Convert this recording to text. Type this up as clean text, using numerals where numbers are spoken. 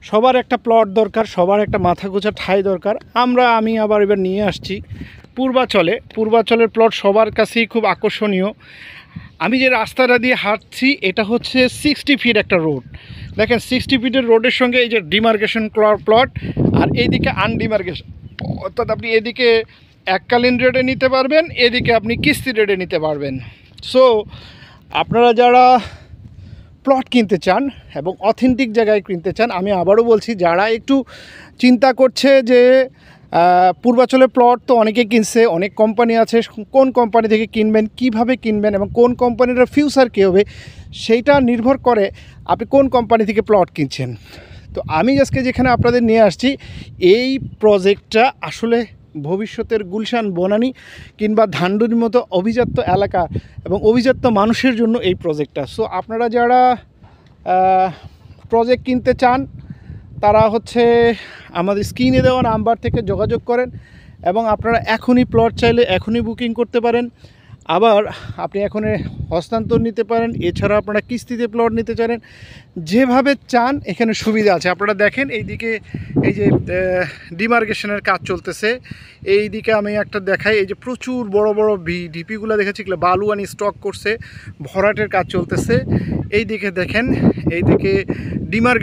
সবার একটা প্লট দরকার, সবার একটা মাথা গোছা ঠাঁই দরকার। আমি আবার এবার নিয়ে আসছি পূর্বাচলের প্লট সবার কাছেই খুব আকর্ষণীয়। আমি যে রাস্তাটা দিয়ে হাঁটছি এটা হচ্ছে 60 ফিট একটা রোড। দেখেন 60 ফিটের রোডের সঙ্গে এই যে ডিমার্কেশন প্লট, আর এইদিকে আনডিমার্কেশন, অর্থাৎ আপনি এদিকে এককালীন রেটে নিতে পারবেন, এদিকে আপনি কিস্তি রেটে নিতে পারবেন। সো আপনারা যারা প্লট কিনতে চান এবং অথেন্টিক জায়গায় কিনতে চান, আমি আবারও বলছি, যারা একটু চিন্তা করছে যে পূর্বাচলে প্লট তো অনেকেই কিনছে, অনেক কোম্পানি আছে, কোন কোম্পানি থেকে কিনবেন, কিভাবে কিনবেন এবং কোন কোম্পানির ফিউচার কী হবে সেইটা নির্ভর করে আপনি কোন কোম্পানি থেকে প্লট কিনছেন। তো আমি আজকে যেখানে আপনাদের নিয়ে আসছি, এই প্রজেক্টটা আসলে ভবিষ্যতের গুলশান বনানী কিংবা ধানডুরির মতো অভিজাত্য এলাকা এবং অভিজাত্য মানুষের জন্য এই প্রজেক্টটা। সো আপনারা যারা প্রজেক্ট কিনতে চান তারা হচ্ছে আমাদের স্ক্রিনে দেওয়া নাম্বার থেকে যোগাযোগ করেন এবং আপনারা এখনই প্লট চাইলে এখনই বুকিং করতে পারেন। আবার আপনি এখন হস্তান্তর নিতে পারেন, এছাড়া আপনারা কিস্তিতে প্লট নিতে চান, যেভাবে চান এখানে সুবিধা আছে। আপনারা দেখেন এইদিকে এই যে ডিমার্কেশনের কাজ চলতেছে, এই দিকে আমি একটা দেখাই, এই যে প্রচুর বড় বড় ডিপিগুলো দেখাচ্ছি, এগুলো বালু আনি স্টক করছে, ভরাটের কাজ চলতেছে। এই দিকে দেখেন, এই দিকে ডিমার্কেশন